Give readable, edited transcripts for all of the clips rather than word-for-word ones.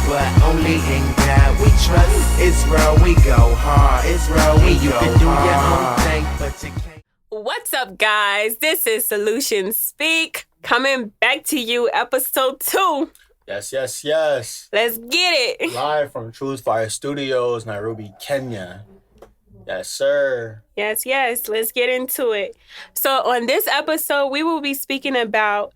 but only in God we trust. Israel, we go hard. Israel, we go hard. You can do your own thing, but you can't. What's up, guys? This is Solution Speak, coming back to you, episode 2. Yes. Let's get it. Live from Truth Fire Studios, Nairobi, Kenya. Yes, sir. Yes. Let's get into it. So on this episode, we will be speaking about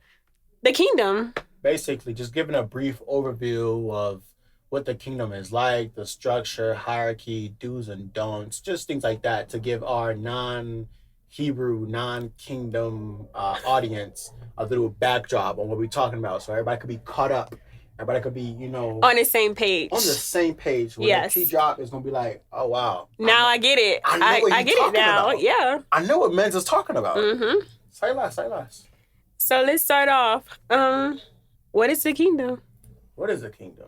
the kingdom. Basically, just giving a brief overview of what the kingdom is like, the structure, hierarchy, do's and don'ts, just things like that to give our non-Hebrew, non-kingdom audience a little backdrop on what we're talking about, so everybody could be caught up. Everybody could be, on the same page. On the same page. When the key drop, it's going to be like, oh, wow. Now I get it. I get it now. About. Yeah. I know what men's is talking about. Mm-hmm. Say less. So let's start off. What is the kingdom? What is the kingdom?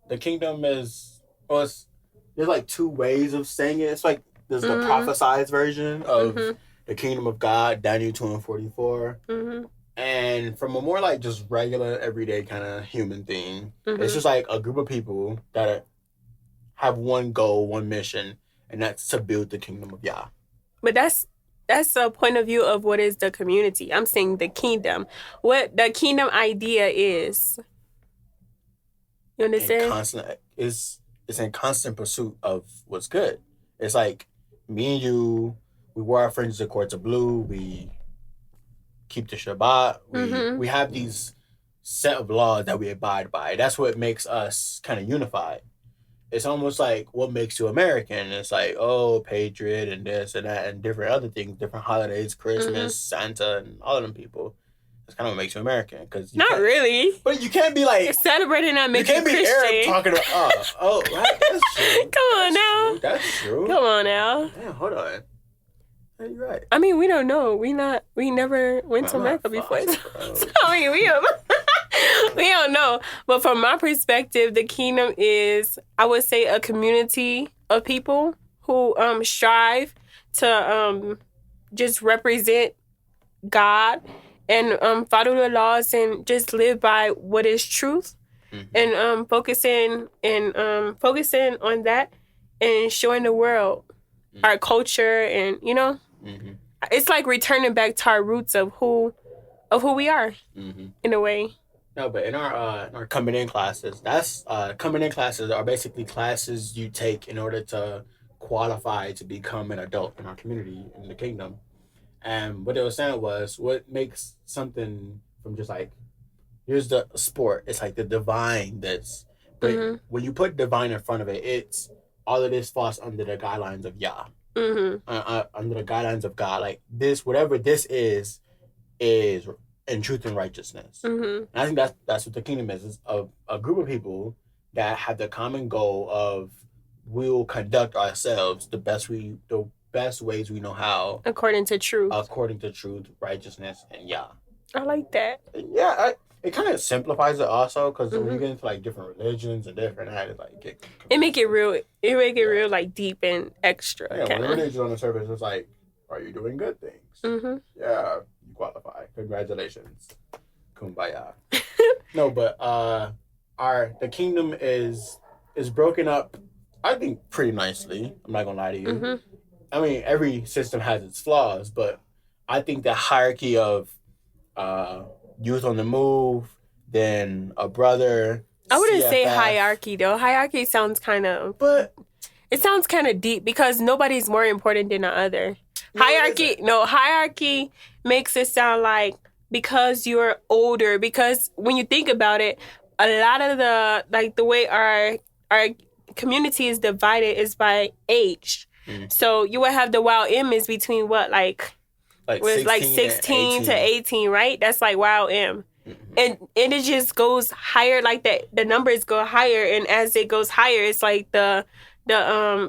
The kingdom is, there's like two ways of saying it. It's like, there's the prophesized version of the kingdom of God, Daniel 2:44. Mm-hmm. And from a more like just regular, everyday kind of human thing, it's just like a group of people that have one goal, one mission, and that's to build the kingdom of Yah. But that's a point of view of what is the community. I'm saying the kingdom. What the kingdom idea is. You understand? It's in constant pursuit of what's good. It's like me and you, we wear our fringes according to blue, we keep the Shabbat. We have these set of laws that we abide by. That's what makes us kind of unified. It's almost like what makes you American. It's like, patriot and this and that and different other things, different holidays, Christmas, Santa, and all of them people. That's kind of what makes you American. Not really. But you can't be like... You're celebrating that makes you Christian. You can't be Arab talking about... right, that's true. Come on now. That's true. Come on now. Damn, hold on. You're right. I mean, we don't know. We never went to Mecca before. We don't know. But from my perspective, the kingdom is, I would say, a community of people who strive to just represent God and follow the laws and just live by what is truth, and focusing on that and showing the world our culture and it's like returning back to our roots of who we are in a way. No, but in our coming in classes, coming in classes are basically classes you take in order to qualify to become an adult in our community in the kingdom. And what they were saying was, what makes something from just like, here's the sport, it's like the divine but when you put divine in front of it, it's all of this falls under the guidelines of Yah. Under the guidelines of God. Like this, whatever this is in truth and righteousness. And I think that's what the kingdom is a group of people that have the common goal of we'll conduct ourselves the best ways we know how. According to truth, righteousness, and Yah. I like that. Yeah, it kind of simplifies it also, because when you get into like different religions and different that, it make it real like deep and extra. Yeah, when the religion on the surface is like, are you doing good things? Yeah, you qualify. Congratulations. Kumbaya. No, but the kingdom is broken up, I think, pretty nicely. I'm not gonna lie to you. I mean, every system has its flaws, but I think the hierarchy of youth on the move, then a brother. I wouldn't say hierarchy though. Hierarchy sounds kind of, but it sounds kind of deep because nobody's more important than the other. Hierarchy makes it sound like because you're older. Because when you think about it, a lot of the way our community is divided is by age. So you would have the wild M is between what like 16 to 18, right? That's like wild M. And it just goes higher like that. The numbers go higher, and as it goes higher, it's like the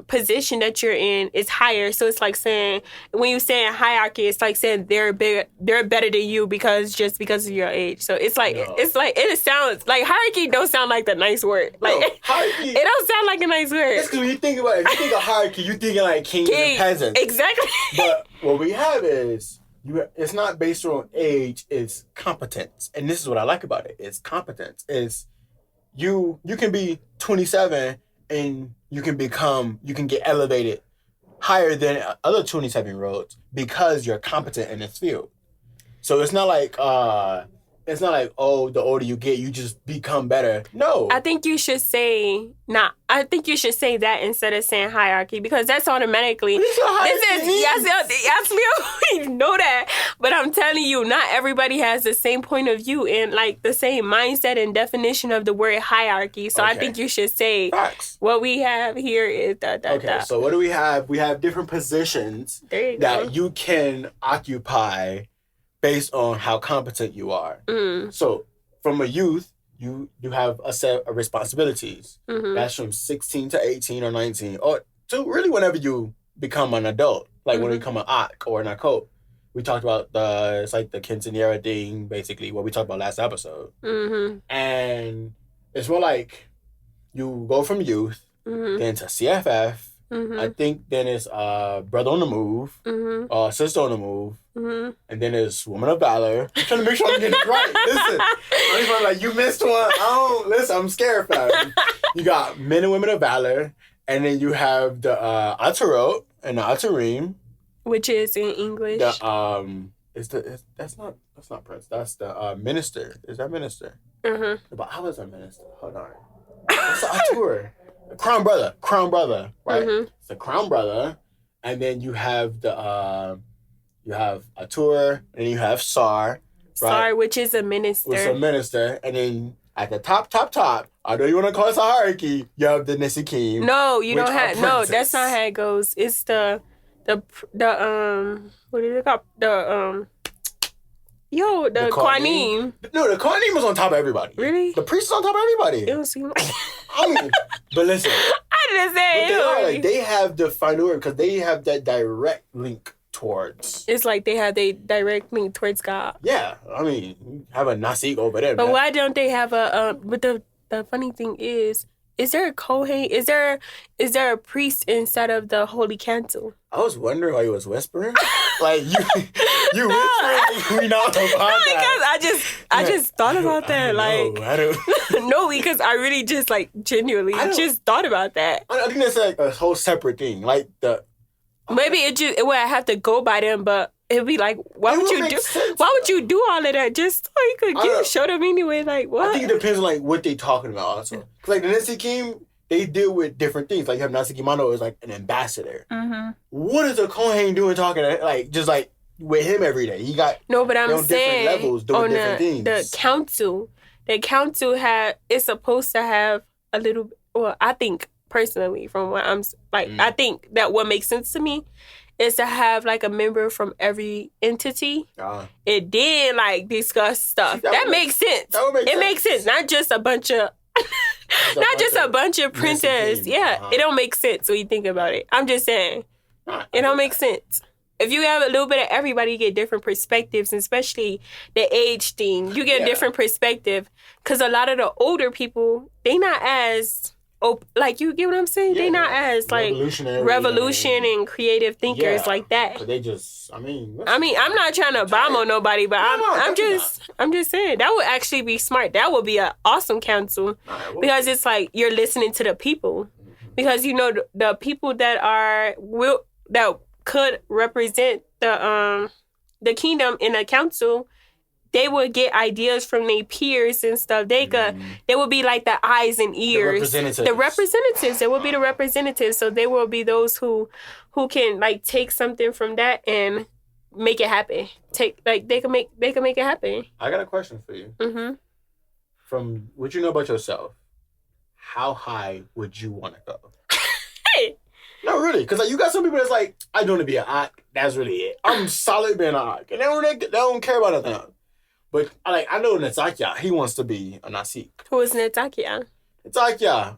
position that you're in is higher. So it's like saying, when you say in hierarchy, it's like saying they're better than you because of your age. So it's like it sounds like hierarchy don't sound like the nice word. Like hierarchy, it don't sound like a nice word. That's because when you think about it, if you think of hierarchy, you're thinking like kings and peasants. Exactly. But what we have is it's not based on age, it's competence. And this is what I like about it. It's competence. you can be 27 and you can get elevated higher than other 27-year-olds because you're competent in this field. So it's not like oh, the older you get, you just become better. No. I think you should say that instead of saying hierarchy, because that's automatically yes, we know that. But I'm telling you, not everybody has the same point of view and like the same mindset and definition of the word hierarchy. So I think you should say facts. What we have here is that. So what do we have? We have different positions that you can occupy based on how competent you are. So from a youth, you have a set of responsibilities. That's from 16 to 18 or 19, or to really whenever you become an adult, like when you become an OC or an ACOP. We talked about it's like the quinceañera thing, basically, what we talked about last episode. And it's more like you go from youth, then to CFF, I think then it's Brother on the Move, Sister on the Move, and then it's Woman of Valor. I'm trying to make sure I'm getting it right. Listen, I'm just like, you missed one. Listen, I'm scared, fam. You got Men and Women of Valor, and then you have the Atarot and the Atarim. Which is in English. That's not Prince. That's the Minister. Is that Minister? But how is that Minister? Hold on. What's the Atur? Crown Brother, right? It's the Crown Brother, and then you have the you have Atur, and you have Sar, right? Sar, which is a minister. Which is a minister, and then at the top, I know you want to call it a hierarchy, you have the Nisikim. No, you don't have. No, that's not how it goes. It's the what is it called? The Quanim. No, the Quanim was on top of everybody. Really? The priest is on top of everybody. It don't seem like... I mean, but listen. I didn't say they have the final word because they have that direct link towards... It's like they have the direct link towards God. Yeah. I mean, you have a Nasik over there. But why don't they have a... But the funny thing is there a Kohen? Is there a priest inside of the Holy Council? I was wondering why you was whispering. Like you whispering. We not on podcast. Because I just thought about that. I don't. No, because I really just like genuinely just thought about that. I think that's like a whole separate thing. Like maybe it would have to go by them, but it'd be like, why would you do all of that just so you could show them anyway? Like what? I think it depends on like what they talking about also. Cause like the Nisikim, they deal with different things. Like you have Nasikimano is like an ambassador. What is a Kohen doing talking like just like with him every day? He got but I'm saying different levels doing different things. The council is supposed to have a little. Well, I think personally, from what I'm like, I think that what makes sense to me is to have like a member from every entity. It did like discuss stuff. That makes sense. It makes sense. Not just a bunch of printers. Yeah, it don't make sense when you think about it. I'm just saying, it don't make sense. If you have a little bit of everybody, you get different perspectives, and especially the age thing. You get a different perspective because a lot of the older people, they not as... like, you get what I'm saying? They not as like revolution and creative thinkers like that. But they just, I mean, I'm not trying to bomb on nobody, but I'm just saying that would actually be smart. That would be an awesome council because it's like you're listening to the people, because you know the people that could represent the kingdom in a council. They would get ideas from their peers and stuff. They would be like the eyes and ears. The representatives. They will be the representatives. So they will be those who can like take something from that and make it happen. They can make it happen. I got a question for you. From what you know about yourself, how high would you want to go? No, really, because like you got some people that's like, I don't want to be an OC. That's really it. I'm solid being an OC, and they don't care about nothing else. But I know Netzakia, he wants to be a Nasik. Who is Netzakia? Netzakia.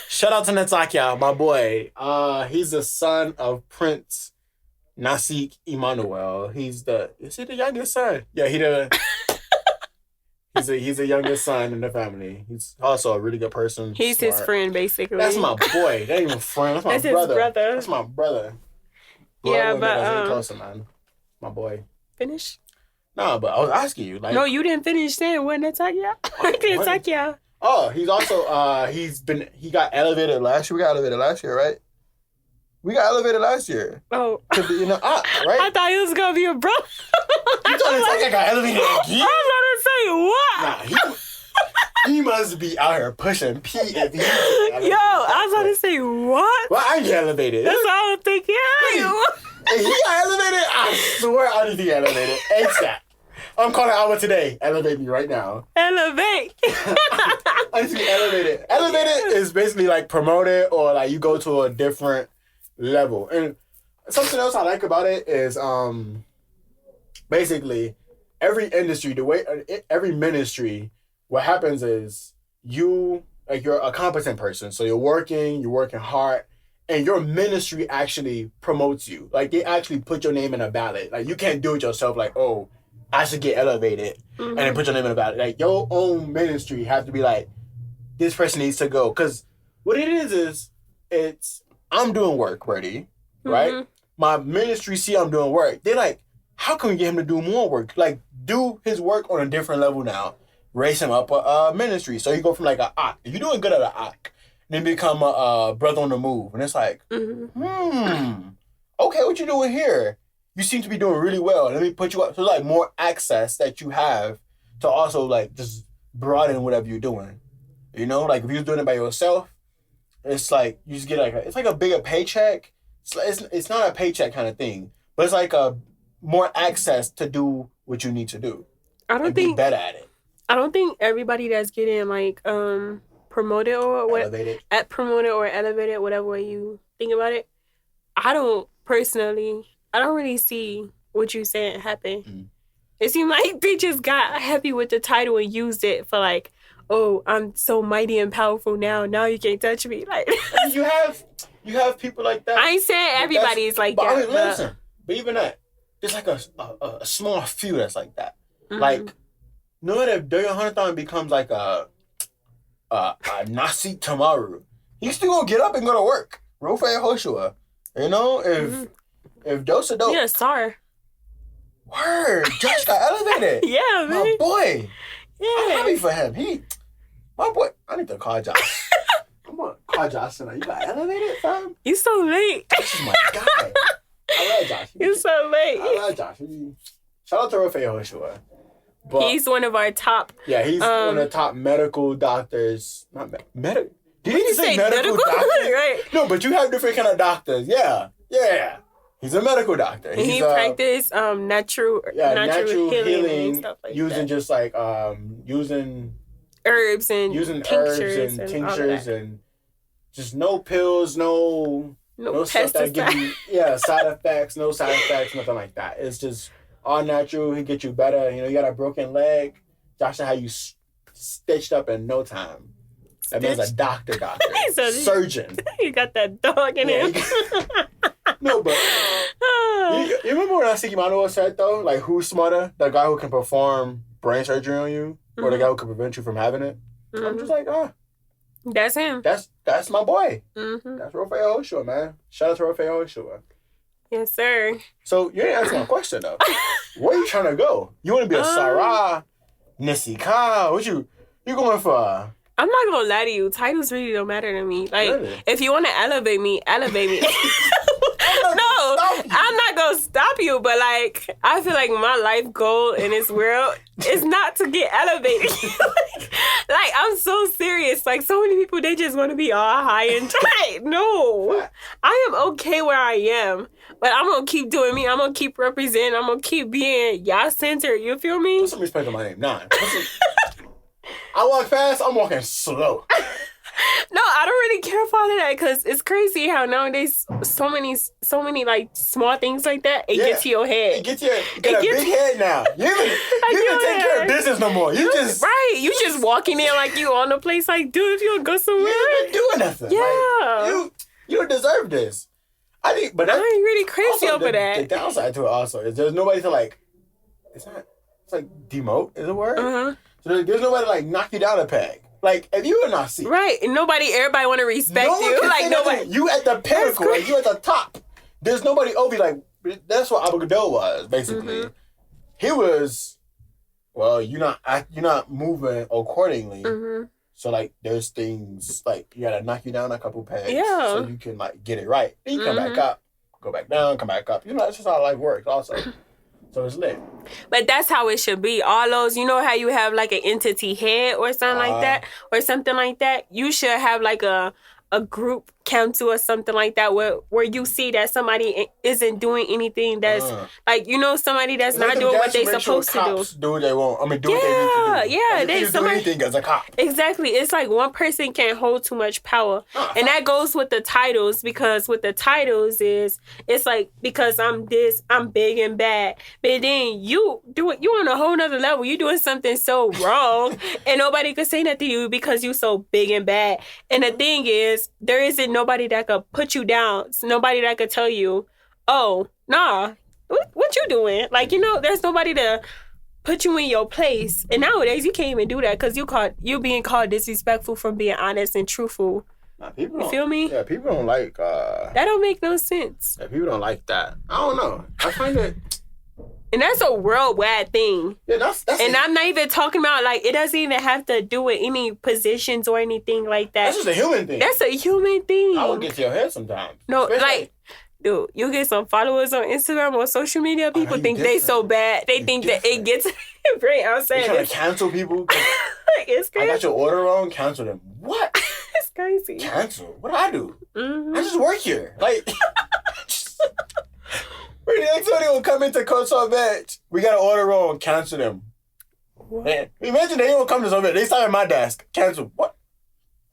Shout out to Netzakia, my boy. He's the son of Prince Nasik Emmanuel. Is he the youngest son? Yeah, he's a youngest son in the family. He's also a really good person. He's smart. His friend, basically. That's my boy. That ain't even a friend. That's my brother. His brother. That's my brother. Yeah, but closer, man. My boy. Finish. No, but I was asking you. Like, no, you didn't finish saying what Netzakia. Oh, he's also he got elevated last year. We got elevated last year, right? We got elevated last year. Oh. To be in the right? I thought he was going to be a bro. You thought it's like I got elevated again? I was going to say, what? Nah, he must be out here pushing P if he Yo, I was about to say, what? Well, I get elevated. That's all I'm thinking. Yeah. Hey, he got elevated? I swear I need to get elevated. ASAP. I'm calling Alba today. Elevate me right now. Elevate. I need to be elevated. Elevated is basically like promoted or like you go to a different level. And something else I like about it is basically every industry, every ministry, what happens is you're a competent person. So you're working hard, and your ministry actually promotes you. Like they actually put your name in a ballot. Like you can't do it yourself like, oh, I should get elevated and then put your name in a ballot. Like your own ministry has to be like, this person needs to go. Because what it is it's I'm doing work, ready, right? My ministry see I'm doing work. They're like, how can we get him to do more work? Like, do his work on a different level now. Raise him up a ministry. So you go from like a OC. If you're doing good at a OC, then become a brother on the move. And it's like, okay, what you doing here? You seem to be doing really well. Let me put you up. So like more access that you have to also like just broaden whatever you're doing. You know, like if you're doing it by yourself, it's like you just get like it's like a bigger paycheck. It's not a paycheck kind of thing, but it's like a more access to do what you need to do. I don't think be better at it. I don't think everybody that's getting like promoted or what promoted or elevated, whatever way you think about it. I don't really see what you saying happen. It seemed like they just got happy with the title and used it for like, oh, I'm so mighty and powerful now. Now you can't touch me. Like you have people like that. I ain't saying everybody's like that. I mean, listen, but even that, there's like a small few that's like that. Like, know that if Dario Hunter becomes like a Nasi tomorrow, he's still gonna get up and go to work. Rofai Hoshua. You know, if Dosa Dope. Yeah, sorry. Word. Josh got elevated. Yeah, man. My boy. Yeah. I'm happy for him. My boy. I need to call Josh. Come on, call Josh tonight. You got elevated, fam? You so late. This is my guy. I love Josh. You so late. I love Josh. Shout out to Rofai Hoshua. But he's one of our top. Yeah, he's one of the top medical doctors. Not medical. Did you say medical doctor? Right. No, but you have different kind of doctors. Yeah. He's a medical doctor. And he practiced natural healing and stuff like using that. Just like using herbs and tinctures and just no pills, no stuff that give you side effects, nothing like that. It's just all natural. He get you better. You know, you got a broken leg. Josh will have you stitched up in no time. That man's a doctor. Surgeon. You got that dog in him. No, but you remember when Asikimano said though, like who's smarter? The guy who can perform brain surgery on you, or the guy who can prevent you from having it? I'm just like, that's him. That's my boy. That's Rofai Hoshua, man. Shout out to Rofai Hoshua. Yes, sir. So you didn't answer my question though. Where you trying to go? You want to be a Sarah, Nisika? What you going for? I'm not gonna lie to you. Titles really don't matter to me. Like, really? If you want to elevate me. No, I'm not gonna stop you. But like, I feel like my life goal in this world is not to get elevated. like, I'm so serious. Like, so many people, they just want to be all high and tight. No, I am okay where I am. But I'm gonna keep doing me. I'm gonna keep representing. I'm gonna keep being y'all centered. You feel me? Put some respect on my name. Nah. I walk fast, I'm walking slow. No, I don't really care for all of that because it's crazy how nowadays so many like small things like that, it gets to your head. You got a big head now. You even take care of business no more. You just walking in like you on the place like, dude, if you don't go somewhere. You ain't been doing nothing. Yeah. Like, you don't deserve this. I ain't really crazy over that. The downside to it also is there's nobody to like, it's like demote is a word? So there's nobody to like knock you down a peg. Like, if you were not see. Right. And everybody want to respect you. Like, nobody. You at the pinnacle. Like, you at the top. There's nobody over you. Like, that's what Abu Ghadal was, basically. He was, well, you're not moving accordingly. So like there's things like you gotta knock you down a couple pegs Yeah. so you can like get it right. Then you come back Mhm. up, go back down, come back up. You know, that's just how life works also. So it's lit. But that's how it should be. All those, you know how you have like an entity head or something like that, or something like that. You should have like a group council or something like that where you see that somebody isn't doing anything that's like, you know, somebody that's not doing what they supposed to do. Do what they want. I mean, do what they need to do. Yeah, they can do anything as a cop. Exactly. It's like one person can't hold too much power. And that goes with the titles, because with the titles it's like, because I'm this, I'm big and bad. But then you on a whole nother level. You doing something so wrong and nobody could say nothing to you because you so big and bad. And the thing is, there isn't nobody that could put you down. It's nobody that could tell you, oh, nah, what you doing? Like, you know, there's nobody to put you in your place. And nowadays, you can't even do that because you being called disrespectful from being honest and truthful. Nah, you feel me? Yeah, people don't like... that don't make no sense. Yeah, people don't like that. I don't know. I find it... And that's a worldwide thing. Yeah, that's and I'm not even talking about, like, it doesn't even have to do with any positions or anything like that. That's just a human thing. That's a human thing. I would get to your head sometimes. No, especially, like, dude, you get some followers on Instagram or social media, people think they so bad. They think that it gets right outside. You're trying to cancel people? It's crazy. I got your order wrong, cancel them. What? It's crazy. Cancel? What do I do? Mm-hmm. I just work here. Like... The next one will come into Coach Sorbet. We got an order wrong. Cancel them. What? Man, imagine they don't come to Sorbet. They start at my desk. Cancel. What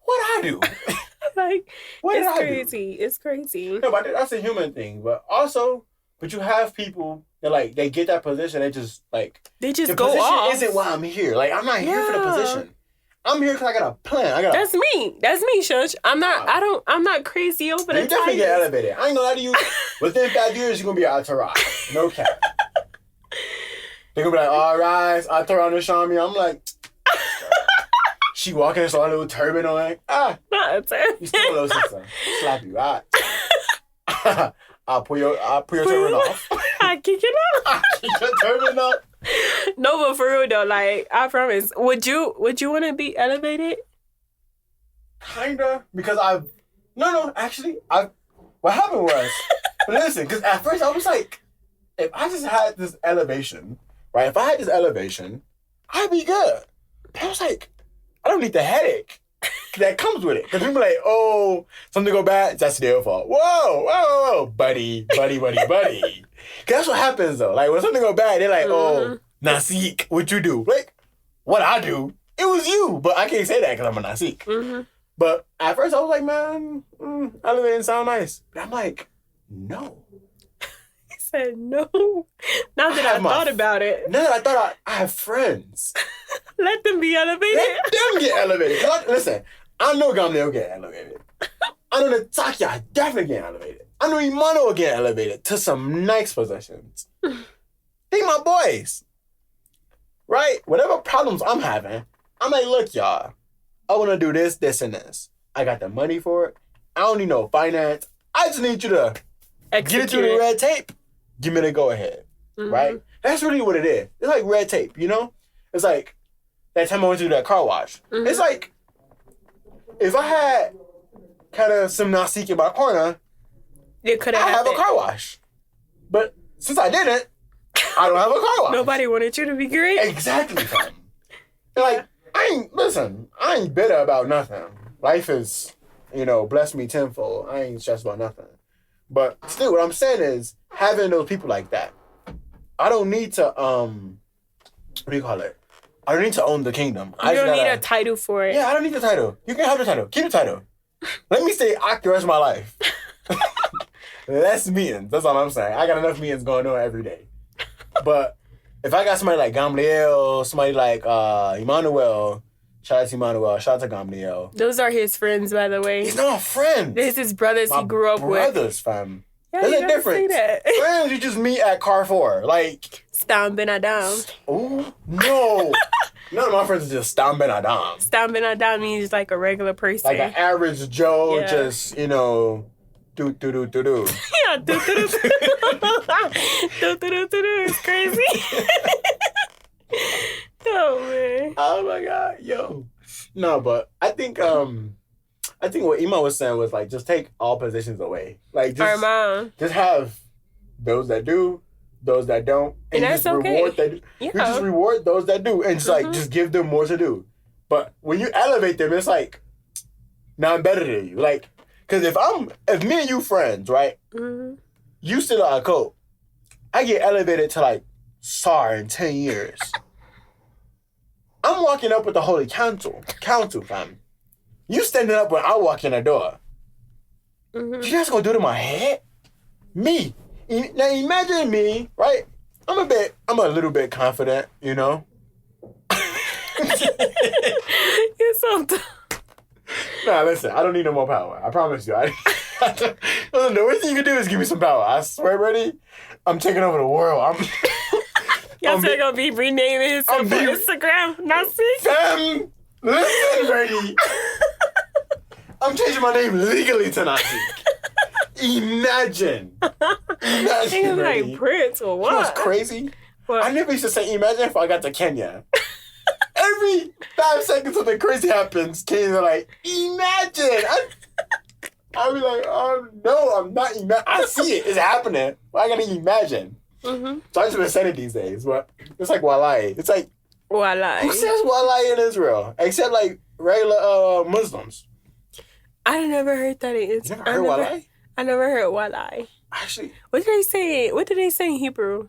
I do? Like, What did it's I do? crazy. It's crazy. No, but that's a human thing. But you have people that like they get that position. They just like They just the go position off. isn't why I'm here. Like I'm not here for the position. I'm here because I got a plan. That's me. That's me, Shush. I'm not crazy over the You definitely get titles. elevated. I ain't gonna lie to you. Within 5 years, you're gonna be an entourage. No cap. They're gonna be like, all rise, entourage Shami. I'm like, she walking with a little turban on. You still a little sister. Slap you. I'll pull your turban off. I kick it off. I'll kick your turban off. No, but for real though, like I promise. Would you want to be elevated? Kinda, because actually, what happened was, listen, because at first I was like, if I just had this elevation, right? If I had this elevation, I'd be good. But I was like, I don't need the headache that comes with it. Because people are like, oh, something go bad, that's their fault. Whoa, buddy. Because that's what happens though. Like when something go bad, they're like, oh, Nasik, what you do? Like, what I do, it was you. But I can't say that because I'm a Nasik. Mm-hmm. But at first I was like, man, elevating sound nice. But I'm like, no. He said no. Now that I thought about it. Now that I thought I have friends. Let them be elevated. Let them get elevated. Listen, I know Gamliel will get elevated. I know Natakia definitely get elevated. I know Imano will get elevated to some nice positions. They my boys. Right? Whatever problems I'm having, I'm like, look, y'all. I want to do this, this, and this. I got the money for it. I don't need no finance. I just need you to get it through the red tape. Give me the go ahead. Mm-hmm. Right? That's really what it is. It's like red tape, you know? It's like that time I went to do that car wash. Mm-hmm. It's like if I had kind of some Nasik in my corner, I have a car wash. But since I didn't, I don't have a car wash. Nobody wanted you to be great. Exactly. Like, I ain't bitter about nothing. Life is, blessed me tenfold. I ain't stressed about nothing. But still, what I'm saying is, having those people like that, I don't need to, what do you call it? I don't need to own the kingdom. You don't need a title for it. Yeah, I don't need the title. You can have the title. Keep the title. Let me stay act the rest of my life. Less meetings. That's all I'm saying. I got enough meetings going on every day. But if I got somebody like Gamliel, somebody like Emmanuel, shout out to Emmanuel, shout out to Gamliel. Those are his friends, by the way. He's not friends. This is his brothers he grew up with. Brothers, fam. Yeah, there's a difference. Friends, you just meet at Carrefour. Like... Stam Ben Adam. Oh, no. None of my friends are just Stam Ben Adam. Stam Ben Adam means like a regular person. Like an average Joe, just, do. Yeah, do. It's crazy. Oh, man. Oh, my God. Yo. No, but I think what Ima was saying was like just take all positions away. Like just have those that do, those that don't, and that's just okay. reward that. Yeah. You just reward those that do, and just like just give them more to do. But when you elevate them, it's like, now I'm better than you. Like, because if me and you friends, right? Mm-hmm. You still are a coat. I get elevated to like SAR in 10 years. I'm walking up with the Holy Council, fam. You standing up when I walk in the door. Mm-hmm. You just gonna do it in my head? Me. Now imagine me, right? I'm a little bit confident, you know? You're so dumb. Nah, listen, I don't need no more power. I promise you. Listen, the worst thing you can do is give me some power. I swear, buddy, I'm taking over the world. Y'all still gonna be renaming himself on Instagram? Not see? Fam, listen, Brady. I'm changing my name legally to Nazi. Imagine. Niggas like Prince or what? You know what's crazy? What? I never used to say imagine if I got to Kenya. Every 5 seconds something crazy happens, Kenyans are like, imagine. I'll be like, oh no, I'm not imagine. I see it. It's happening. But I gotta imagine. Mm-hmm. So I just been saying it these days, but it's like Walai. It's like, Walai. Who says Walai in Israel? Except like regular Muslims. I never heard that in Israel. You never heard Walai? I never heard Walai. Actually. What did they say? What did they say in Hebrew?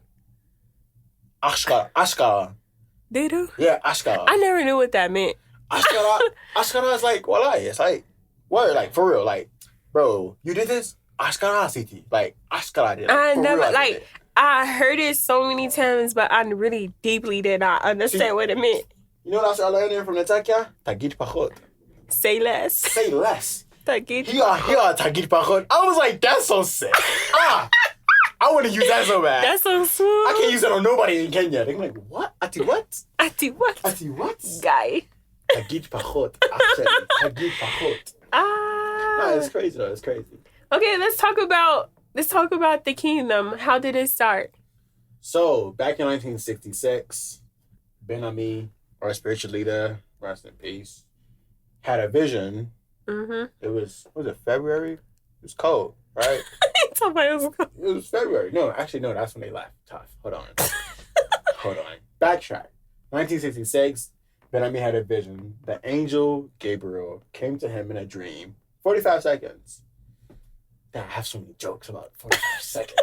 Ashkara. They do? Yeah, Ashkara. I never knew what that meant. Ashkara is like Walai. It's like, word, like for real. Like, bro, you did this? Ashkara city. Like, Ashkara did it. I never, real, like, I heard it so many times, but I really deeply did not understand what it meant. You know what I learned from the Takia? Tagit pachot. Say less. Say less. Tagit pachot. Tagit pachot. I was like, that's so sick. I want to use that so bad. That's so smooth. I can't use that on nobody in Kenya. They're like, what? Ati what? Ati what? Ati what? Guy. Tagit pachot. Actually, tagit pachot. No, it's crazy though. It's crazy. Okay, let's talk about the kingdom. How did it start? So back in 1966, Ben Ami, our spiritual leader, rest in peace, had a vision. Mm-hmm. It was February? It was cold, right? It was February. No, actually, no, that's when they left. Tough. Hold on. Backtrack. 1966, Ben Ami had a vision. The angel Gabriel came to him in a dream. 45 seconds. Damn, I have so many jokes about 45 seconds.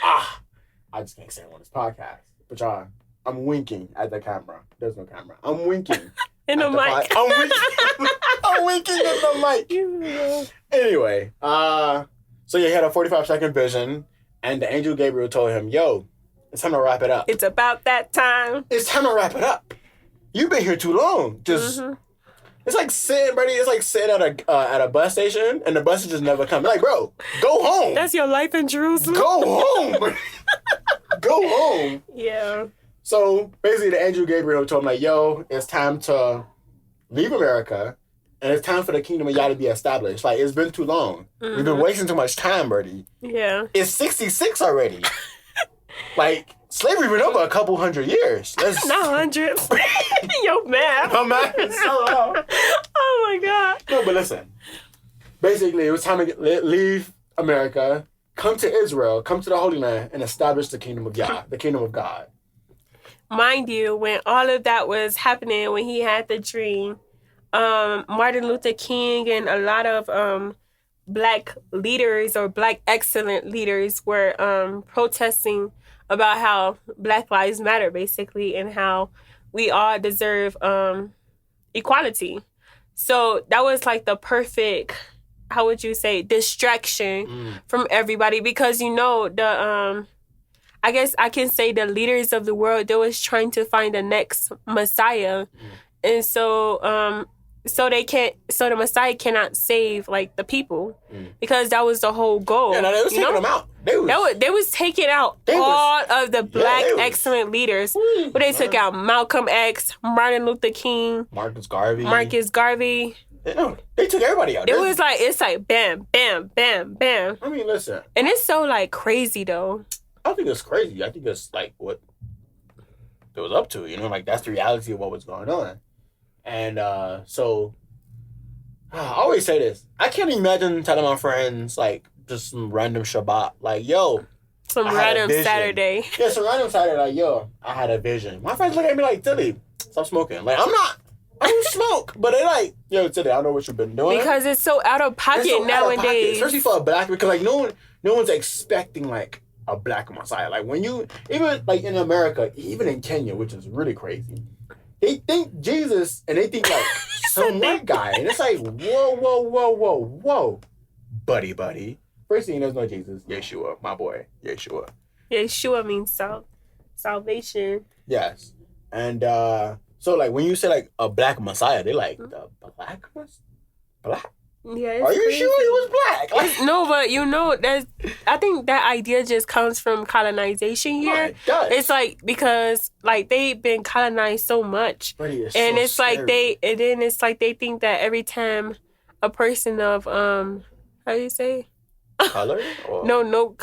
I just can't say it on this podcast. But y'all, I'm winking at the camera. There's no camera. I'm winking. In the mic. I'm winking at the mic. Anyway, so he had a 45-second vision, and the angel Gabriel told him, yo, it's time to wrap it up. It's about that time. It's time to wrap it up. You've been here too long. Just... Mm-hmm. It's like sitting, buddy. It's like sitting at a bus station, and the buses just never come. Like, bro, go home. That's your life in Jerusalem. Go home. Go home. Yeah. So basically, the angel Gabriel told him, like, yo, it's time to leave America, and it's time for the kingdom of Yah to be established. Like, it's been too long. Mm-hmm. We've been wasting too much time, buddy. Yeah. It's 66 already. Like, slavery been over a couple hundred years. Not hundreds. Yo, math. My math is so low. Oh, my God. No, but listen. Basically, it was time to leave America, come to Israel, come to the Holy Land, and establish the kingdom of Yah, the kingdom of God. Mind you, when all of that was happening, when he had the dream, Martin Luther King and a lot of Black leaders or Black excellent leaders were protesting about how Black Lives Matter, basically, and how we all deserve equality. So that was like the perfect, how would you say, distraction from everybody, because, you know, I guess I can say the leaders of the world, they was trying to find the next Messiah. And so the Messiah cannot save like the people, because that was the whole goal. Yeah, no, they was taking them out. They was taking out all of the Black excellent leaders. But they took out Malcolm X, Martin Luther King, Marcus Garvey. They took everybody out. It's like bam, bam, bam, bam. I mean, listen. And it's so like crazy though. I don't think it's crazy. I think it's like what it was up to. You know, like that's the reality of what was going on. And so I always say this. I can't imagine telling my friends like just some random Shabbat, like, yo, Some I had a random vision. Saturday. Yeah, some random Saturday, like, yo, I had a vision. My friends look at me like, Tilly, stop smoking. Like, I don't smoke, but they like, yo, Tilly, I know what you've been doing. Because it's so out of pocket It's so nowadays. out of pocket, especially for a black, because like no one's expecting like a black Messiah. Like when you even like in America, even in Kenya, which is really crazy, they think Jesus and they think like some white guy, and it's like whoa, buddy. First thing he doesn't know Jesus, Yeshua, my boy, Yeshua. Yeshua means salvation. Yes, and so like when you say like a black Messiah, they like the black black. Yeah, it's Are you crazy. sure he was black? Like, No, but I think that idea just comes from colonization here. no, it does. It's like because like they've been colonized so much, But it's and so it's like scary. it's like they think that every time a person of how do you say Color? Or... no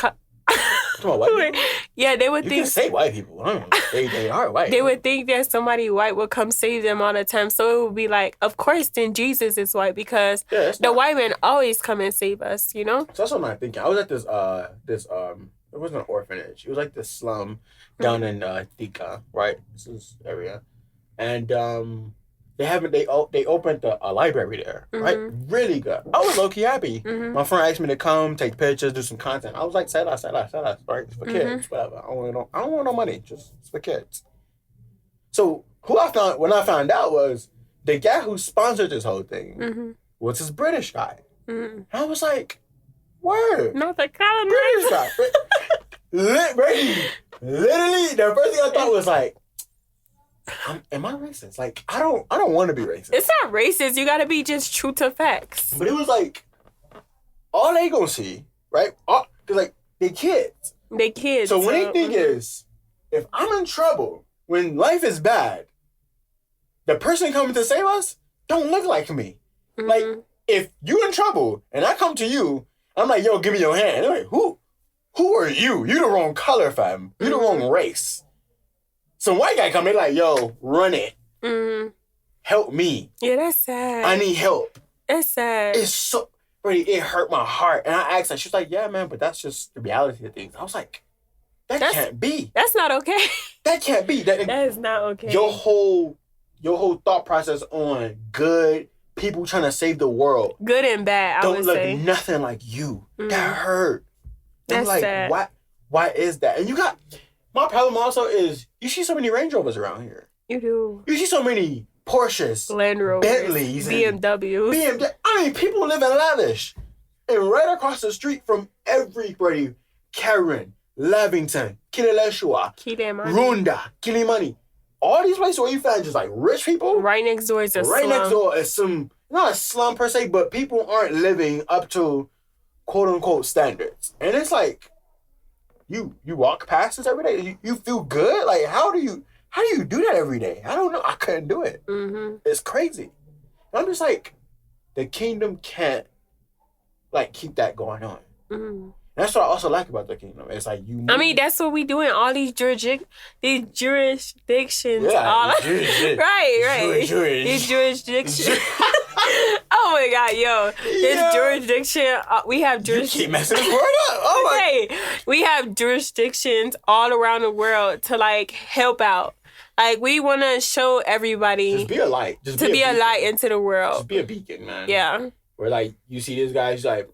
Come on, white people? yeah, they would You think can say white people. I don't know. They are white. they would think that somebody white would come save them all the time. So it would be like, of course, then Jesus is white because Yeah, it's the not- white man always come and save us, you know? So that's what I'm thinking. I was at this it wasn't an orphanage. It was like this slum down in Thika, right? This is area, and they opened a library there, right? Really good. I was low key happy. Mm-hmm. My friend asked me to come, take pictures, do some content. I was like, say that, right? It's for kids, whatever. I don't want no money, just it's for kids. So when I found out was the guy who sponsored this whole thing was this British guy. And I was like, word. Not the British colonizer. guy. Literally, the first thing I thought was like, am I racist? Like, I don't want to be racist. It's not racist. You gotta be just true to facts. But it was like, all they gonna see, right? Cause like, they kids. They kids. So when they think is, if I'm in trouble, when life is bad, the person coming to save us don't look like me. Like, if you in trouble and I come to you, I'm like, yo, give me your hand. They're like, who are you? You the wrong color, fam. You the wrong race. Some white guy come, they like, yo, run it. Help me. Yeah, that's sad. I need help. It's sad. It's so, really, it hurt my heart. And I asked her, she was like, yeah, man, but that's just the reality of things. I was like, that can't be. That's not okay. That can't be. That is not okay. Your whole thought process on good people trying to save the world Good and bad, I don't would look say. nothing like you. That hurt. I'm That's like, sad. why is that? And my problem also is you see so many Range Rovers around here. You do. You see so many Porsches, Land Rovers, Bentleys, and BMWs. BMW. I mean, people live in lavish. And right across the street from everybody, Karen, Lavington, Kileleshua, Kidemani. Runda, Kilimani. All these places where you find just like rich people. Right next door is a Right slum. next door is not a slum per se, but people aren't living up to quote unquote standards. And it's like, you walk past this every day. You feel good. Like how do you do that every day? I don't know. I couldn't do it. It's crazy. And I'm just like, the kingdom can't like keep that going on. That's what I also like about the kingdom. It's like I mean, that's what we do in all these jurisdictions. Yeah, all jurisdiction. right. Juris. These jurisdictions. Oh my God, yo! This Yeah. jurisdiction. We have You jurisdictions. keep messing this word up. Oh my. Okay, we have jurisdictions all around the world to like help out. Like we want to show everybody Just be a light. Just to be a beacon. light into the world. Just be a beacon, man. Yeah, Where like you see this guy, he's like,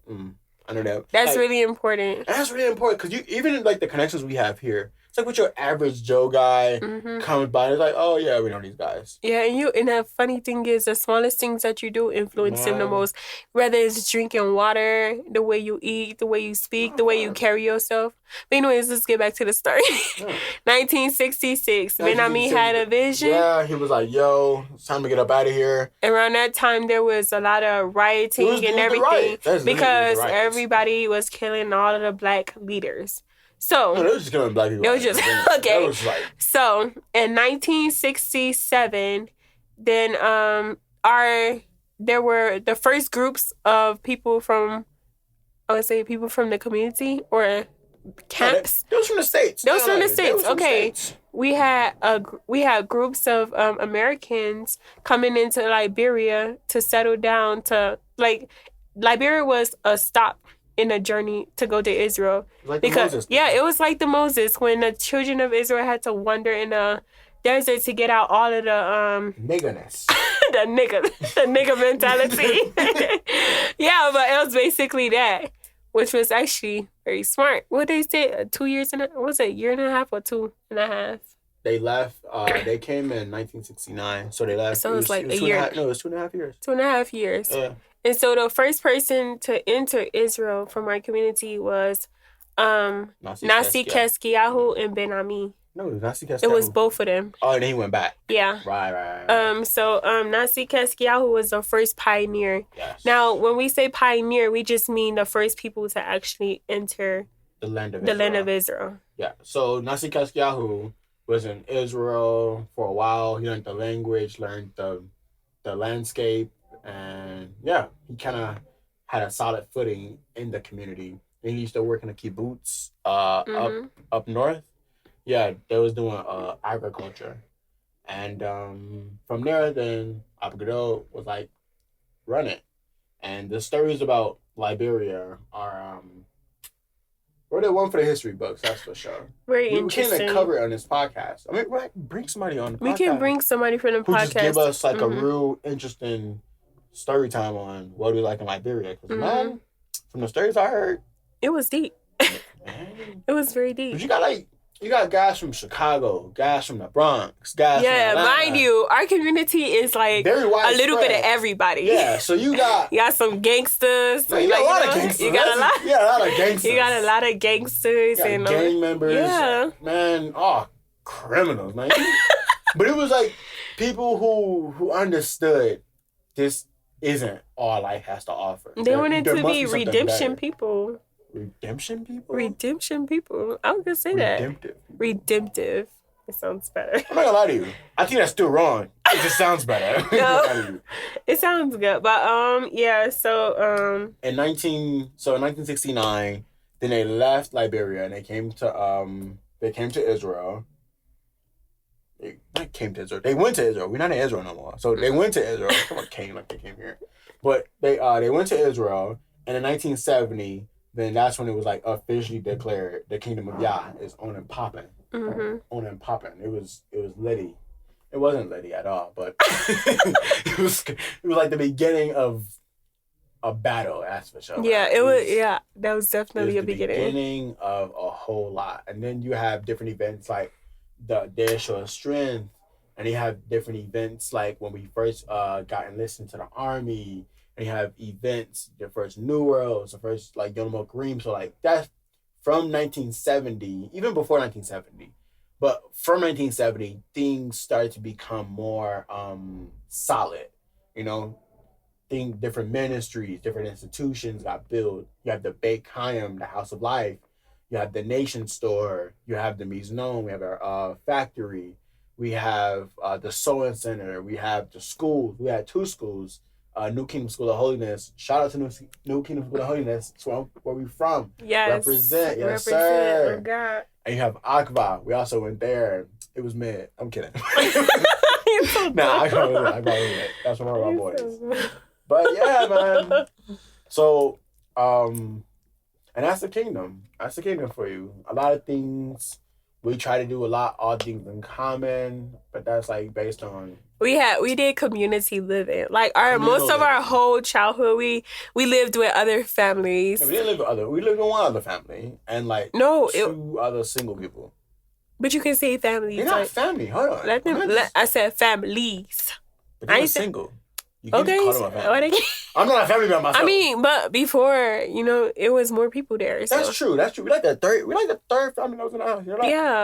I know that. that's like, really important. and that's really important because you even like the connections we have here. It's like with your average Joe guy comes by, it's like, oh yeah, we know these guys. Yeah, and the funny thing is, the smallest things that you do influence them the most. Whether it's drinking water, the way you eat, the way you speak, the way you carry yourself. But anyways, let's get back to the story. 1966, Benami had a vision. Yeah, he was like, yo, it's time to get up out of here. Around that time, there was a lot of rioting It was and the everything riots. That's literally because the riots. everybody was killing all of the black leaders. No, So, they was just killing black people. It was just- okay. That was like, so in 1967, then there were the first groups of people from, I would say people from the community or camps. Those from the States. Those from the They States, was from okay. States. we had groups of Americans coming into Liberia to settle down to like Liberia was a stop in a journey to go to Israel. Like because the Moses. yeah, it was like the Moses when the children of Israel had to wander in a desert to get out all of the Niggerness. the nigga mentality. Yeah, but it was basically that, which was actually very smart. What they say, 2 years and was it a year and a half or 2.5? They left. They came in 1969, so they left. So it was like a year. No, it was 2.5 years. 2.5 years. Yeah. And so the first person to enter Israel from our community was Nasi Keskiyahu and Ben Ami. No, it was Nasi Keskiyahu. It was both of them. Oh, and then he went back. Yeah. Right. So Nasi Keskiyahu was the first pioneer. Yes. Now, when we say pioneer, we just mean the first people to actually enter the land of Israel. Yeah. So Nasi Keskiyahu was in Israel for a while. He learned the language, learned the landscape, and yeah, he kind of had a solid footing in the community. And he used to work in a kibbutz up north. Yeah, they was doing agriculture. And from there, then Abgadol was like, run it. And the stories about Liberia are we're the one for the history books, that's for sure. Very we interesting. can't cover it on this podcast. I mean, we might bring somebody on the podcast. We can bring somebody from the who podcast. Just give us like a real interesting story time on what we like in Liberia. Because man, from the stories I heard, it was deep. Man. It was very deep. But you got guys from Chicago, guys from the Bronx, guys from Atlanta. Mind you, our community is like very widespread. A little bit of everybody. Yeah, so you got some gangsters. Man, you got a lot of gangsters. You got a lot of gangsters. You got a lot of gangsters and gang members. Yeah, man, criminals, man. But it was like people who understood this isn't all life has to offer. They wanted to be redemption people. Redemption people? Redemption people. I was gonna say that. Redemptive. It sounds better. I'm not gonna lie to you. I think that's still wrong. It just sounds better. No, it sounds good. But yeah, so in 1969, then they left Liberia and they came to Israel. They went to Israel. We're not in Israel no more. So they went to Israel. Someone came like they came here. But they went to Israel, and in 1970, then that's when it was like officially declared the kingdom of Yah is on and popping. On and popping. It was litty. It wasn't litty at all, but it was like the beginning of a battle, that's for sure. Yeah, it was that was definitely a beginning. Beginning of a whole lot. And then you have different events like the Day of Show of Strength, and you have different events like when we first got enlisted to the army. And you have events, the first New Worlds, the first like Yom Kareem. So like that's from 1970, even before 1970. But from 1970, things started to become more solid. You know, different ministries, different institutions got built. You have the Beit Chaim, the House of Life. You have the Nation Store. You have the Miznon. We have our factory. We have the Sewing Center. We have the schools. We had 2 schools. New Kingdom School of Holiness. Shout out to New Kingdom School of Holiness. That's where we from. Yes. Represent. Yes, sir. Oh, God. And you have Akva. We also went there. It was mid. I'm kidding. Nah, I probably went. That's one of my boys. But yeah, man. So, and that's the kingdom. That's the kingdom for you. A lot of things. We try to do all things in common, but that's like based on. We did community living. Like most of our whole childhood, we lived with other families. No, we didn't live with we lived with one other family and like two other single people. But you can say families. They're not family. Hold on. I said families. But they were single. You okay. Call them a family. I'm not a family by myself. I mean, but before, it was more people there. So. That's true. We like the third family that was in the house.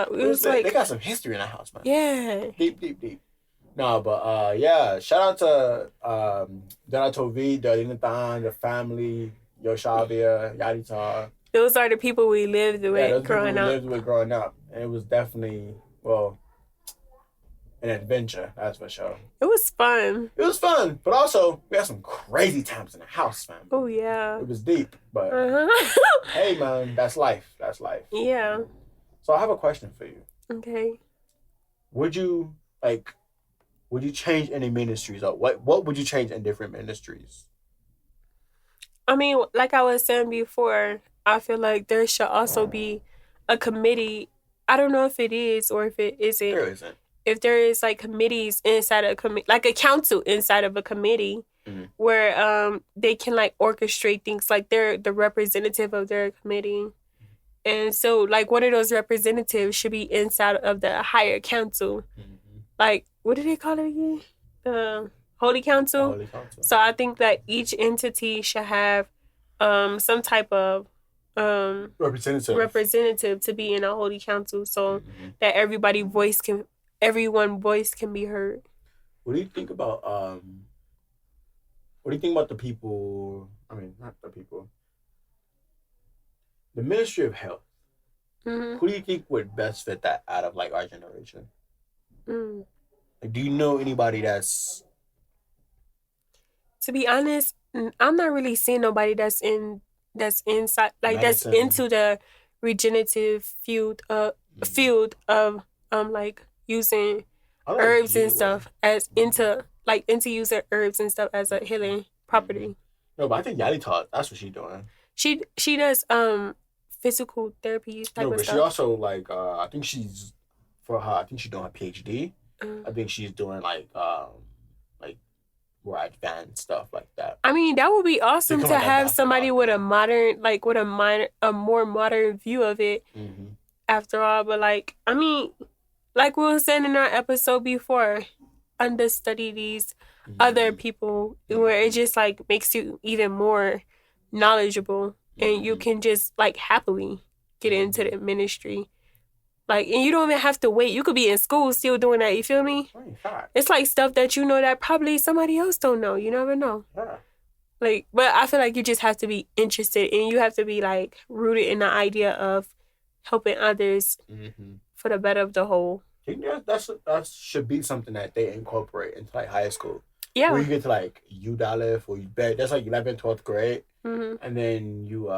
It was like they got some history in the house, man. Yeah. Deep. No, but yeah, shout out to Donatovi, Dinathan, the family, Yoshavia, Yadita. Those are the people we lived with growing up. And it was definitely, an adventure, that's for sure. It was fun. But also, we had some crazy times in the house, man. Oh, yeah. It was deep, but hey, man, that's life. Yeah. So I have a question for you. Okay. would you change any ministries, or what would you change in different ministries? I mean, like I was saying before, I feel like there should also be a committee. I don't know if it is or if it isn't. There isn't. If there is like committees inside a committee, like a council inside of a committee, where they can like orchestrate things, like they're the representative of their committee. And so, like, one of those representatives should be inside of the higher council. Like, what do they call it again? The Holy Council. Holy Council. So I think that each entity should have some type of representative to be in a Holy Council, so that everyone's voice can be heard. What do you think about the people? I mean, not the people. The Ministry of Health. Who do you think would best fit that out of like our generation? Like, do you know anybody that's? To be honest, I'm not really seeing nobody that's inside, like medicine. That's into the regenerative field of like using herbs and stuff into using herbs and stuff as a healing property. No, but I think Yali taught. That's what she's doing. She does physical therapy type of stuff. No, but she also like I think she's doing her PhD. I think she's doing like more advanced stuff like that. I mean, that would be awesome to have somebody with a more modern view of it. After all, but like, I mean, like we were saying in our episode before, understudy these other people where it just like makes you even more knowledgeable, and you can just like happily get into the ministry. Like, and you don't even have to wait. You could be in school still doing that. You feel me? It's like stuff that you know that probably somebody else don't know. You never know. Yeah. Like, but I feel like you just have to be interested, and you have to be like rooted in the idea of helping others for the better of the whole. I think that should be something that they incorporate into like high school. Yeah. Where you get to like UDALF or that's like 11th, 12th grade. And then you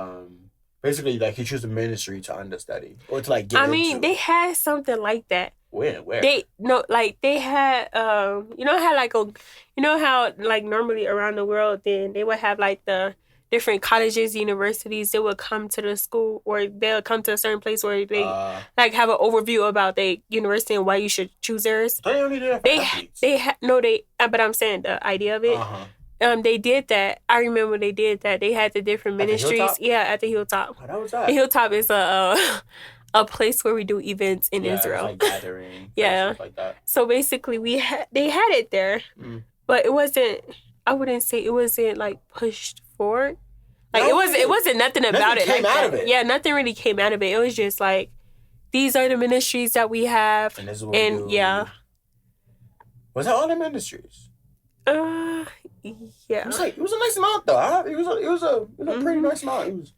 basically like you choose a ministry to understudy or to like get into. I mean, they had something like that. Where? They had how like normally around the world then they would have like the different colleges, universities, they would come to the school or they'll come to a certain place where they like have an overview about the university and why you should choose theirs. They only did that but I'm saying the idea of it. They did that. I remember they did that. They had the different ministries. At the Hilltop. Oh, that was that. The Hilltop is a place where we do events in Israel. Like gathering. Stuff like that. So basically, they had it there, but it wasn't. I wouldn't say it wasn't like pushed forward. Like it wasn't nothing about it. Nothing came out of it. Yeah, nothing really came out of it. It was just like these are the ministries that we have, and this is what we do. Yeah. Was that all the ministries? Yeah. It was a nice amount though. It was a pretty nice amount.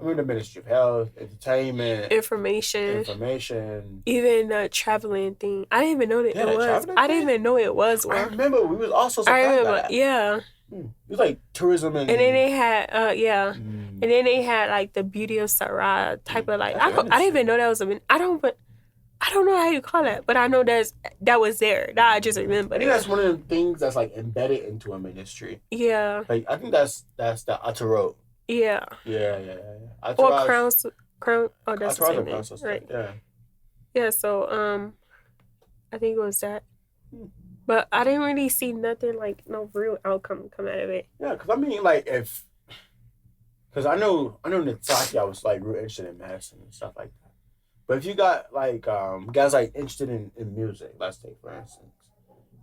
The Ministry of Health, Entertainment, Information, even traveling thing. I didn't even know that it was. I didn't even know it was one. I remember we was also surprised by that. Yeah. It was like tourism and then they had and then they had like the Beauty of Sarah type of like. I didn't even know that was I don't know how you call it, but I know that was there. That I just remember. I think that's one of the things that's like embedded into a ministry. Yeah. Like I think that's the Atarot. Yeah. Yeah. Or crown. Oh, that's the same thing, right? Yeah. Yeah. So I think it was that, but I didn't really see nothing like no real outcome come out of it. Yeah, because I mean, like because I know Natasha was like real interested in medicine and stuff like that. But if you got like guys like interested in music, let's take for instance,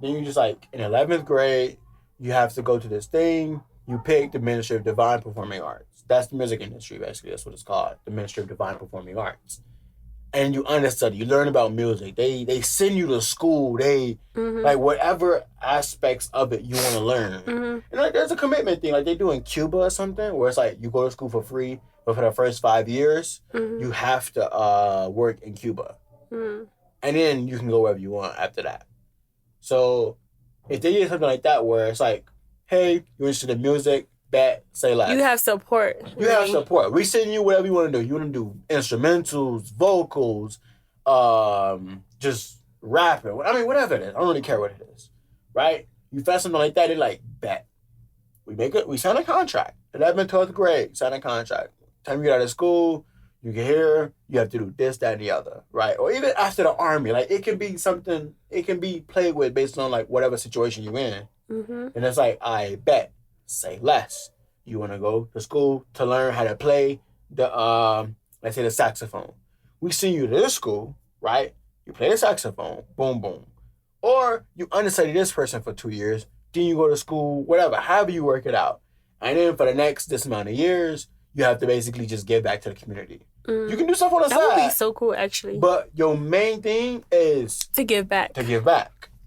then you just like in 11th grade, you have to go to this thing. You pick the Ministry of Divine Performing Arts. That's the music industry, basically. That's what it's called, the Ministry of Divine Performing Arts. And you understudy. You learn about music. They send you to school. They like whatever aspects of it you want to learn. And like there's a commitment thing, like they do in Cuba or something, where it's like you go to school for free, but for the first 5 years, you have to work in Cuba, and then you can go wherever you want after that. So if they did something like that, where it's like, hey, you're interested in music, say less. You have support. You have support. We send you whatever you want to do. You want to do instrumentals, vocals, just rapping. I mean, whatever it is. I don't really care what it is. Right? You find something like that, they're like, bet. We sign a contract. 11th, 12th grade, sign a contract. Time you get out of school, you get here, you have to do this, that, and the other, right? Or even after the army, like it can be something, it can be played with based on like whatever situation you're in. Mm-hmm. And it's like, I bet, say less. You want to go to school to learn how to play the, let's say the saxophone. We send you to this school, right? You play the saxophone, boom, boom. Or you understudy this person for 2 years, then you go to school, whatever, however you work it out. And then for the next this amount of years, you have to basically just give back to the community. You can do stuff on the side. That would be so cool, actually. But your main thing is to give back.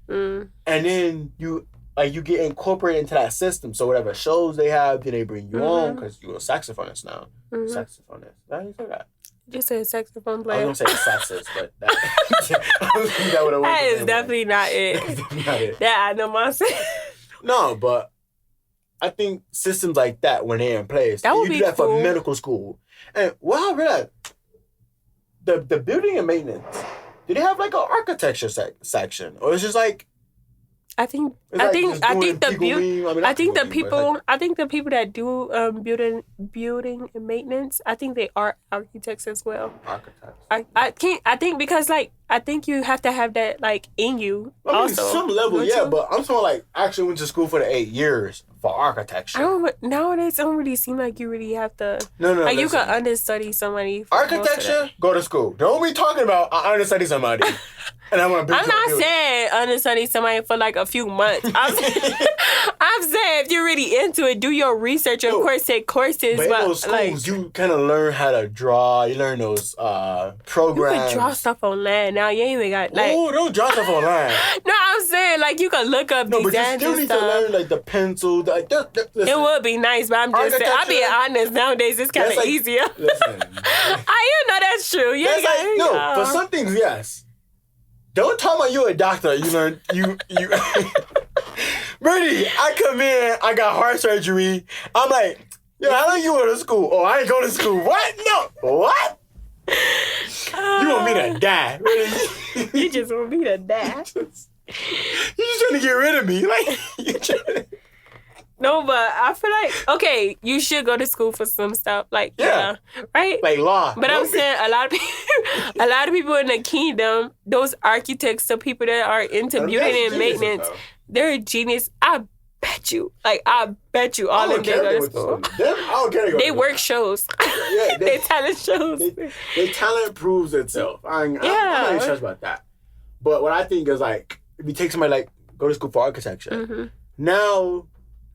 And then you get incorporated into that system. So whatever shows they have, then they bring you on because you're a saxophonist now. Saxophonist. How do you say that? You said saxophone player. I was going to say saxes, but that is definitely not it. That's definitely not it. That I know myself. No, but I think systems like that, when they're in place, that would you be do that cool. for medical school. And well, I realized the building and maintenance, do they have like an architecture section, or it's just like? I think the people that do building and maintenance, I think they are architects as well. Architects. I think because like I think you have to have that like in you. I mean, also, some level, yeah, but I'm talking like actually went to school for the 8 years for architecture. Nowadays, it don't really seem like you really have to. No. Like you can understudy somebody. For architecture, go to school. Don't be talking about I understudy somebody. And I'm not saying understudy somebody for like a few months. I'm saying if you're really into it, do your research. Of course, take courses. But in those schools, you kind of learn how to draw. You learn those programs. You can draw stuff online now. You ain't even got like. Oh, don't draw stuff online. No, I'm saying like you can look up designs and stuff. No, but you still need to learn like the pencil. It would be nice, but I'm just saying. I'm being honest. Nowadays, it's kind of easier. Listen, you know that's true. For some things, yes. Don't tell me you're a doctor. You learn you. Bernie, I come in. I got heart surgery. I'm like, yo, how long you go to school? Oh, I ain't go to school. What? No. What? You want me to die? Really? You just want me to die. You just trying to get rid of me, like you trying. No, but I feel like, okay, you should go to school for some stuff. Like, yeah right? Like law. But I'm saying a lot of people in the kingdom, those architects, the people that are into building and maintenance, they're a genius. I bet you all of them go to school. I don't care. They work shows. Yeah, they talent shows. Their talent proves itself. I'm not even stressed about that. But what I think is like, if you take somebody like, go to school for architecture, now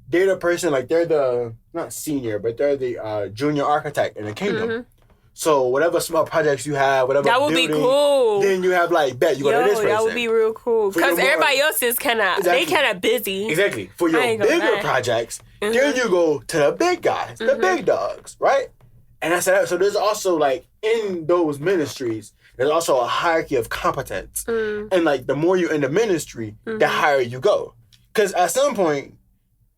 they're the person, like they're the, not senior, but they're the junior architect in the kingdom. So whatever small projects you have, whatever that would building, be cool. Then you have like, bet you go to this person. That would be real cool. Because everybody else is they kind of busy. Exactly. For your bigger projects, then you go to the big guys, the big dogs, right? And I said, so there's also like, in those ministries, there's also a hierarchy of competence. And like, the more you're in the ministry, the higher you go. Because at some point,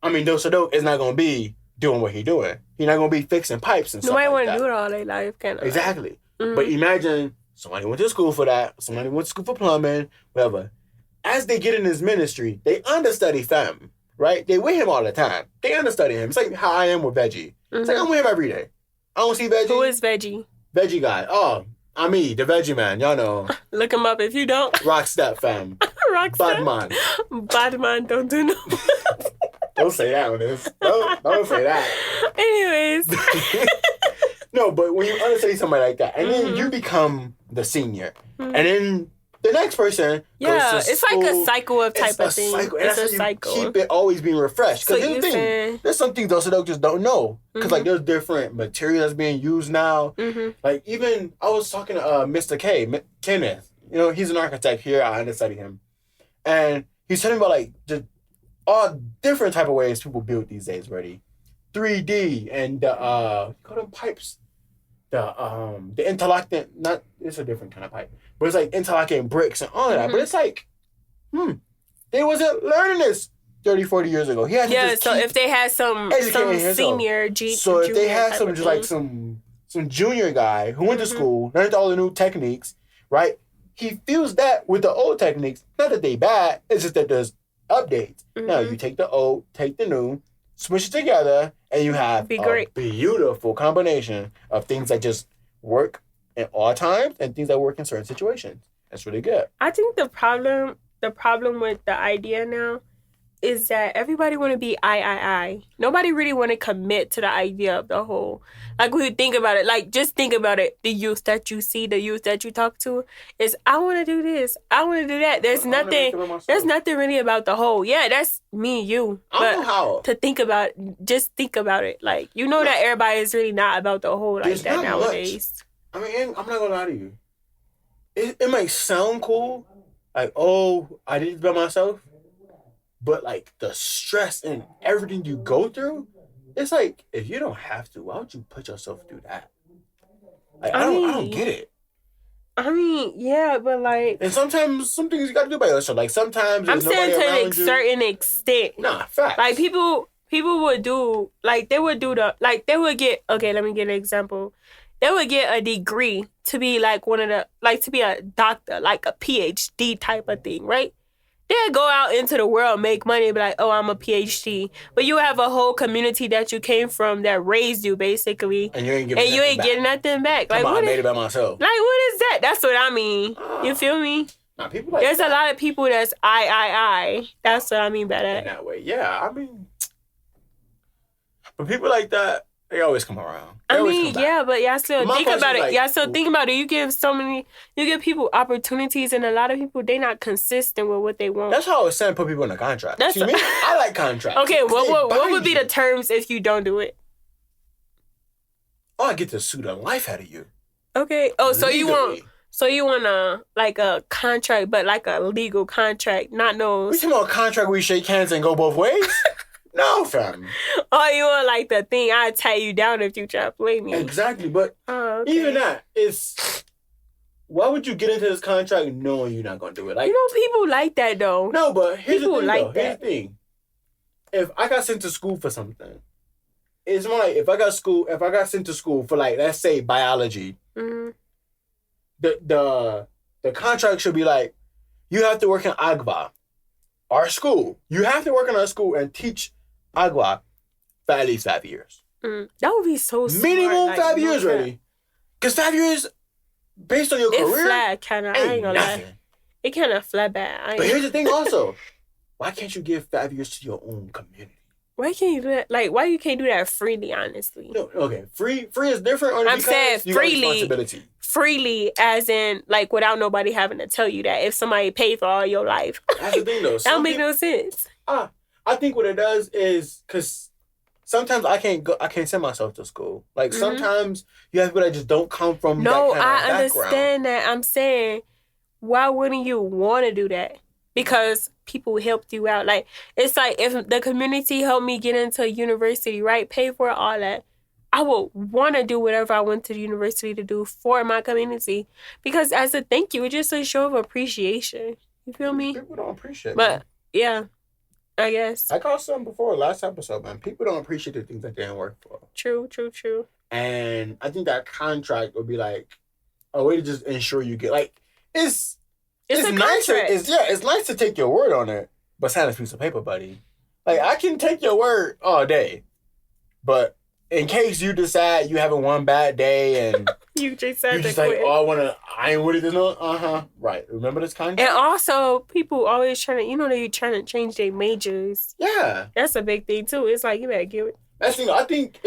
I mean, Dosadok is not going to be doing what he's doing. He's not going to be fixing pipes and stuff like that. Nobody want to do it all their life, kind of. Exactly. But imagine somebody went to school for that. Somebody went to school for plumbing, whatever. As they get in his ministry, they understudy fam, right? They with him all the time. They understudy him. It's like how I am with Veggie. It's like I'm with him every day. I don't see Veggie. Who is Veggie? Veggie guy. Oh, I'm me, the Veggie man. Y'all know. Look him up if you don't. Rock step fam. Rock step. Bad man, don't do no. Don't say that on this. Don't say that. Anyways. No, but when you understudy somebody like that, and then you become the senior, and then the next person goes to it's school, like a cycle of type of thing. It's a cycle. Keep it always being refreshed. Because here's the thing. There's some things those just don't know. Because like there's different material that's being used now. Like even, I was talking to Mr. Kenneth. You know, he's an architect here. I understudy him. And he's telling me about like just all different type of ways people build these days already. 3D and the call them pipes. The interlocking, it's a different kind of pipe. But it's like interlocking bricks and all of that. But it's like, they wasn't learning this 30, 40 years ago. He had to just so if they had some senior so if they had some junior guy who went to school, learned all the new techniques, right? he fused that with the old techniques. Not that they bad, it's just that there's updates. Mm-hmm. Now you take the old, take the new, smush it together, and you have a beautiful combination of things that just work at all times and things that work in certain situations. That's really good. I think the problem with the idea now is that everybody want to be I. Nobody really want to commit to the idea of the whole. Like, when you think about it, like, just think about it. The youth that you see, the youth that you talk to is, I want to do this. I want to do that. There's nothing really about the whole. Yeah, that's me, you. I don't know how. To think about, just think about it. Like, you know that everybody is really not about the whole like that nowadays. Much. I mean, I'm not going to lie to you. It might sound cool. Like, oh, I did it by myself. But, like, the stress and everything you go through, it's like, if you don't have to, why would you put yourself through that? Like, I don't get it. I mean, yeah, but, like... And sometimes, some things you got to do by yourself. Like, sometimes I'm saying to a certain extent. Nah, facts. Like, people would do... Like, they would do the... Like, they would get... Okay, let me get an example. They would get a degree to be, like, one of the... Like, to be a doctor. Like, a PhD type of thing, right? They'll go out into the world, make money, and be like, oh, I'm a PhD. But you have a whole community that you came from that raised you, basically. And you ain't getting nothing back. Like, I made it by myself. Like, what is that? That's what I mean. You feel me? Nah, people like There's that. a lot of people that's I. That's what I mean by that. In that way, yeah. I mean... But people like that, they always come around. I mean, yeah, but y'all still think about it. Like, y'all still think about it. You give people opportunities, and a lot of people, they not consistent with what they want. That's how I was saying put people in a contract. See me? I like contracts. Okay, what would be the terms if you don't do it? Oh, I get to sue the life out of you. Okay. Oh, so legally. you want a like a contract, but like a legal contract, not no. We talking about a contract where you shake hands and go both ways? No, fam. Oh, you want like the thing, I'll tie you down if you try to play me. Exactly, but even that is... Why would you get into this contract knowing you're not going to do it? Like, you know, people like that, though. No, but here's people the thing, like Here's the thing. If I got sent to school for something, it's more like if I got sent to school for, like, let's say biology, the contract should be like, you have to work in Agba, our school. You have to work in our school and teach Agua for at least 5 years. That would be so smart. Minimum like, 5 years, really. Because 5 years, based on your career, flat, kinda, I ain't gonna lie. It kind of flat bad. But here's the thing also. Why can't you give 5 years to your own community? Why can't you do that? Like, why you can't do that freely, honestly? No, okay. Free is different. Only I'm saying freely. Freely, as in, like, without nobody having to tell you that. If somebody paid for all your life. That's the thing, though. That don't make no sense. I think what it does is because sometimes I can't send myself to school. Like sometimes you have people that just don't come from that kind of background. I understand that. I'm saying, why wouldn't you want to do that? Because people helped you out. Like, it's like if the community helped me get into university, right? Pay for all that. I would want to do whatever I went to the university to do for my community. Because as a thank you, it's just a show of appreciation. You feel me? People don't appreciate it. But, yeah. I guess. I called something before last episode, man. People don't appreciate the things that they didn't work for. True. And I think that contract would be like a way to just ensure you get like it's nice. It's nice to take your word on it, but sign this piece of paper, buddy. Like I can take your word all day, but in case you decide you having one bad day and you just like, I ain't with it no. Right. Remember this contract? And also, people always trying to change their majors. Yeah. That's a big thing too. It's like, you better give it. That's the thing. I think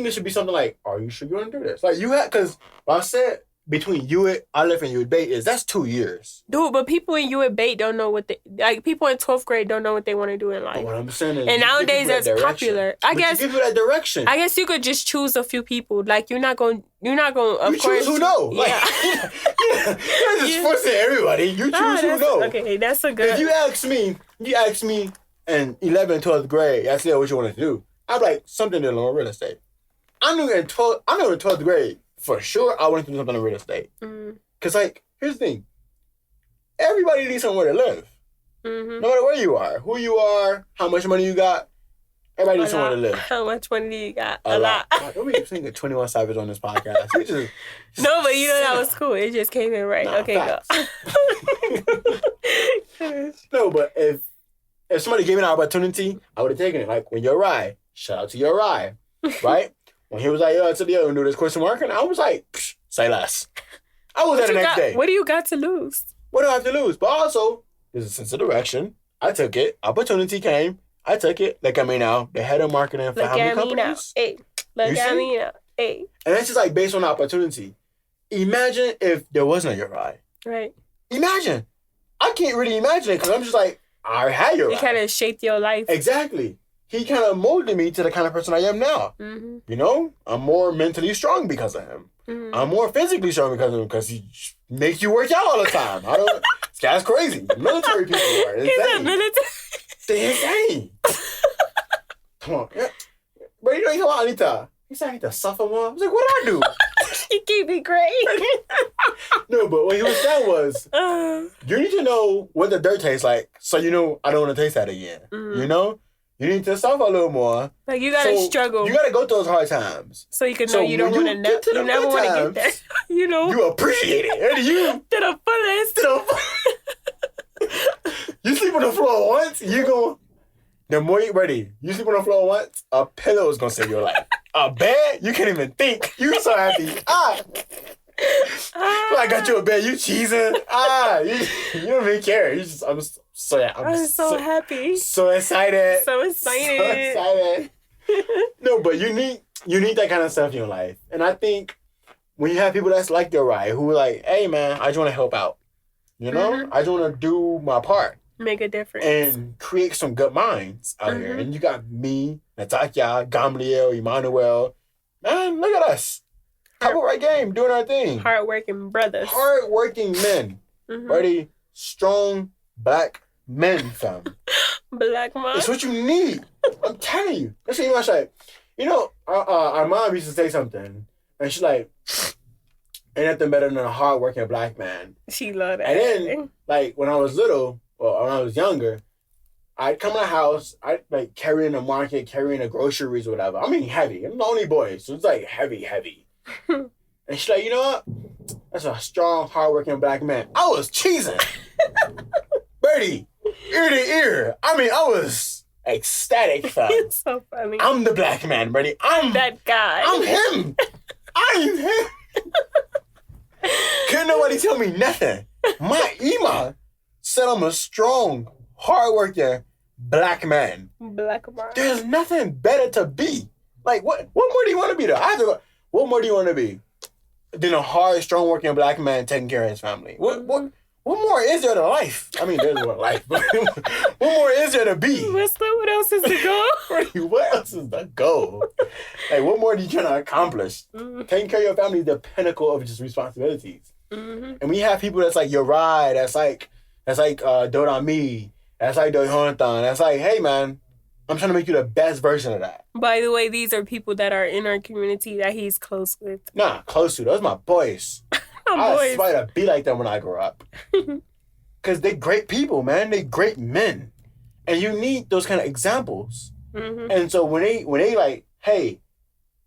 it should be something like, are you sure you want to do this? Like you had, because I said between Aleph and UAB that's 2 years. Dude, but people in UAB don't know what people in 12th grade don't know what they want to do in life. But what I'm saying is, and nowadays that's popular. I guess you give you that direction. I guess you could just choose a few people. Like you're not going. Of course, choose who know. Like, yeah. You're just forcing everybody. You choose who know. Okay, that's a good. If you ask me in 11th and 12th grade, I said what you wanted to do. I'm like something in real estate. I knew in 12th grade. For sure, I wanted to do something in real estate. Because, like, here's the thing. Everybody needs somewhere to live. No matter where you are, who you are, how much money you got. Everybody needs somewhere to live. How much money do you got? A lot. God, don't be singing 21 Savage on this podcast. We just no, but you know that was cool. It just came in right. Nah, okay, facts. go. No, but if somebody gave me an opportunity, I would have taken it. Like when Uri, shout out to Uri, right? When he was like, yo, today I'm gonna do this question mark, and I was like, say less. I was there the next day. What do you got to lose? What do I have to lose? But also, there's a sense of direction. I took it. Opportunity came. I took it. Look at me now. The head of marketing for how many companies? Hey, look at me now. Hey. And that's just like based on opportunity. Imagine if there wasn't a Uri. Right. Imagine. I can't really imagine it because I'm just like, I had Uri. He kind of shaped your life. Exactly. He kind of molded me to the kind of person I am now. Mm-hmm. You know, I'm more mentally strong because of him. Mm-hmm. I'm more physically strong because of him because he makes you work out all the time. This guy's crazy. Military people are insane. He's a military. They're insane. Come on. Yeah. But you know, he's like, Anita. He said I need to suffer more. I was like, what do I do? You keep me great. No, but what he was saying was, you need to know what the dirt tastes like so you know I don't want to taste that again. Mm-hmm. You know? You need to suffer a little more. Like you gotta struggle. You gotta go through those hard times. So you can know you don't want to know. You never want to get there. You know. You appreciate it. And you to the fullest. You sleep on the floor once, you go. The more you ready, you sleep on the floor once, a pillow is gonna save your life. A bed, you can't even think. You so happy. So I got you a bed, you cheesing. You don't even care. You just I'm so happy. So excited. So excited. No, but you need that kind of stuff in your life. And I think when you have people that's like your right, who are like, hey man, I just want to help out. You know? Mm-hmm. I just want to do my part. Make a difference. And create some good minds out here. And you got me, Natasha, Gamliel, Emmanuel. Man, look at us. Copyright game, doing our thing. Hardworking brothers. Hardworking men. Ready? Strong black men, fam. Black man. It's what you need. I'm telling you. That's what you want to say. You know, our mom used to say something, and she's like, ain't nothing better than a hardworking black man. She loved that. And then, like, when I was little, or when I was younger, I'd come in the house, I'd, like, carrying the market, carrying the groceries or whatever. I mean, heavy. I'm the only boy, so it's, like, heavy. And she's like, you know what? That's a strong, hardworking black man. I was cheesing. Birdie, ear to ear. I mean, I was ecstatic, fam. It's so funny. I'm the black man, Birdie. I'm that guy. I'm him. I'm him. Couldn't nobody tell me nothing. My Ema said I'm a strong, hardworking black man. Black man. There's nothing better to be. Like, what more do you want to be, though? I have to go. What more do you want to be than a hard, strong-working black man taking care of his family? What more is there to life? I mean, there's more life, but what more is there to be? What else is the goal? What else is the goal? Like, what more are you trying to accomplish? Taking care of your family is the pinnacle of just responsibilities. And we have people that's like Uri, that's like Dorami, that's like Doyhontan, that's like, hey man, I'm trying to make you the best version of that. By the way, these are people that are in our community that he's close with. Nah, close to. Those my boys. I aspire to be like them when I grow up. Because they're great people, man. They're great men. And you need those kind of examples. And so when they like, hey,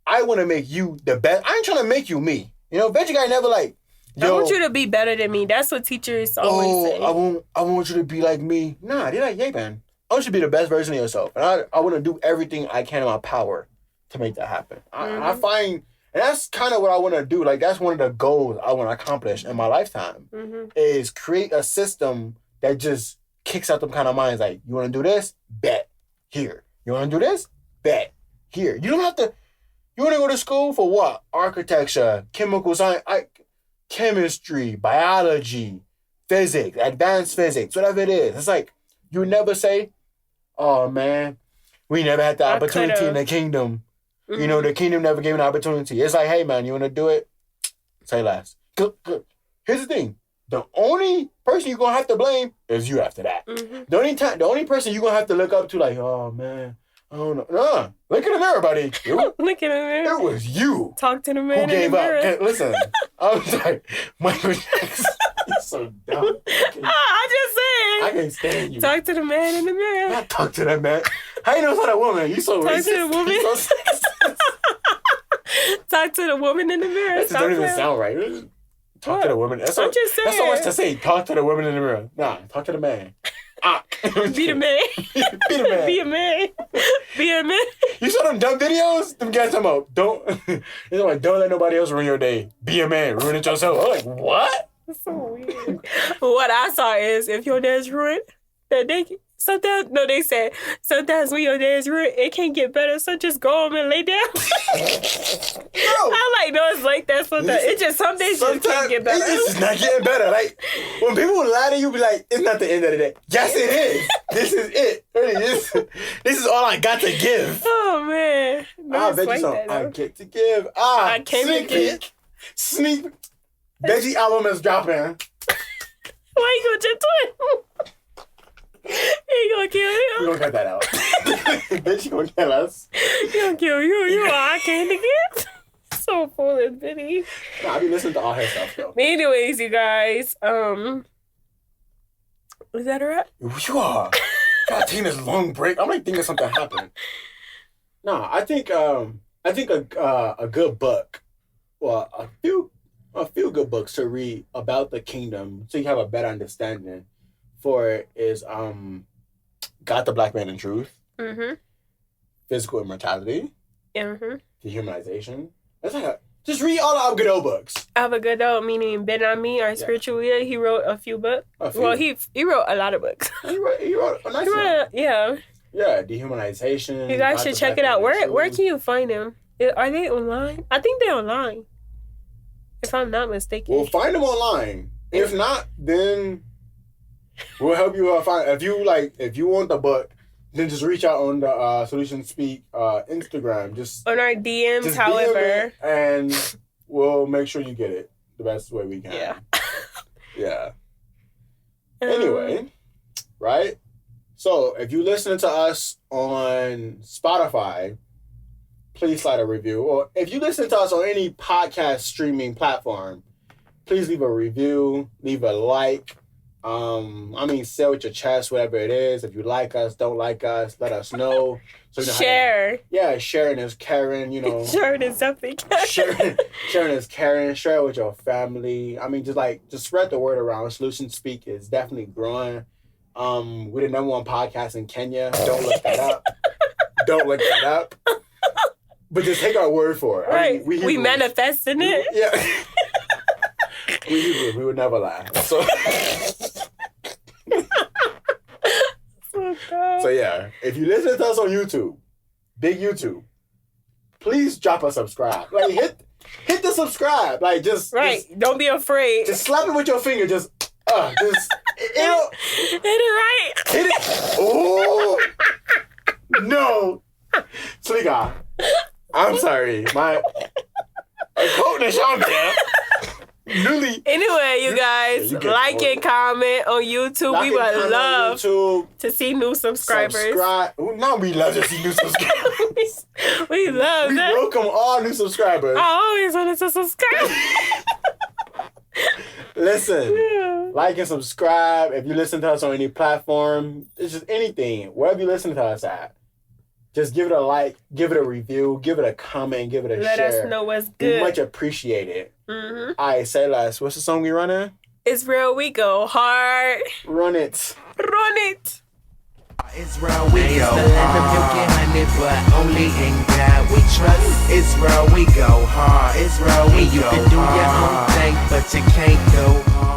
I want to make you the best. I ain't trying to make you me. You know, Veggie Guy never like, yo, I want you to be better than me. That's what teachers always say. I want you to be like me. Nah, they're like, yeah, man. I want you to be the best version of yourself. And I want to do everything I can in my power to make that happen. I find, and that's kind of what I want to do. Like, that's one of the goals I want to accomplish in my lifetime is create a system that just kicks out them kind of minds. Like, you want to do this? Bet. Here. You want to do this? Bet. Here. You don't have to, you want to go to school for what? Architecture, chemical science, chemistry, biology, physics, advanced physics, whatever it is. It's like, you never say, oh man, we never had the opportunity in the kingdom. You know, the kingdom never gave an opportunity. It's like, hey man, you want to do it? Say less. Here's the thing. The only person you're going to have to blame is you after that. The only person you're going to have to look up to, like, oh man, I don't know. Nah, look in the mirror, buddy. Look in the mirror. It was you. Talk to the man who in gave the mirror. up. Listen, I was like, Michael Jackson. You're so dumb. I just said. I can't stand you. Talk to the man in the mirror. Not talk to that man. How you know it's not a woman? You so Talk racist. to the woman. You so sexist. Talk to the woman in the mirror. That just don't even sound right. Talk to the woman. That's I'm just saying. That's so much to say. Talk to the woman in the mirror. Nah, talk to the man. Be the man. Be the man. Be a man. Be a man. You saw them dumb videos? Them guys talking about, it's like, don't let nobody else ruin your day. Be a man. Ruin it yourself. I'm like, what? That's so weird. What I saw is if your day's ruined, that day, they said, sometimes when your day is ruined, it can't get better, so just go home and lay down. I'm like, no, it's like that sometimes. It's just some days just can't get better. It's just not getting better. Like, when people lie to you, be like, it's not the end of the day. Yes, it is. This is it. This is all I got to give. Oh, man. No, I bet you something. I get to give. I came to give. Sneak. Veggie album is dropping. Why you gonna just do it? He gonna kill you. We gonna cut that out. Bitch, you gonna kill us. He gonna kill you. You are I came to get. So full of pity. Nah, I be listening to all her stuff though. Anyways, you guys, is that a wrap? You are. God, taking this long break. I'm like thinking something happened. No, I think a good book, well, a few good books to read about the kingdom so you have a better understanding for it is God the Black Man in Truth, Physical Immortality, Dehumanization. That's like just read all the Al Godot books. Al Godot, meaning Ben Ami, our spiritual leader, he wrote a few books. Well, he wrote a lot of books. He wrote a nice one. Yeah. Yeah, Dehumanization. You guys should check it out. Where can you find them? Are they online? I think they're online. If I'm not mistaken. We'll find them online. If not, then we'll help you find. If you want the book, then just reach out on the Solution Speak Instagram. Just on our DMs, just however, DM it and we'll make sure you get it the best way we can. Yeah. Yeah. Anyway, right? So if you listen to us on Spotify, please slide a review. Or if you listen to us on any podcast streaming platform, please leave a review, leave a like. Say with your chest, whatever it is. If you like us, don't like us, let us know. So you know share. Sharing is caring, you know. Sharing is something. Sharing is caring. Share it with your family. Just spread the word around. Solution Speak is definitely growing. We're the #1 podcast in Kenya. Don't look that up. But just take our word for it. Right. We manifesting it. Yeah. We would never lie. So yeah, if you listen to us on YouTube, big YouTube, please drop a subscribe. Like hit the subscribe. Like just don't be afraid. Just slap it with your finger. Just hit it right. Hit it. Oh no, Sliga. I'm sorry. My coat is on there. Anyway, you guys, like and comment on YouTube. We would love to see new subscribers. Now we love to see new subscribers. We welcome all new subscribers. I always wanted to subscribe. Listen, like and subscribe. If you listen to us on any platform, it's just anything, wherever you listen to us at. Just give it a like, give it a review, give it a comment, give it a share. Let us know what's good. We much appreciate it. All right, say less. What's the song we running? It's real. We go hard. Run it. Run it. Israel, we go hard, but only in God we trust. Israel, we go hard. Israel, we go hard. You can do your own thing, but you can't go hard.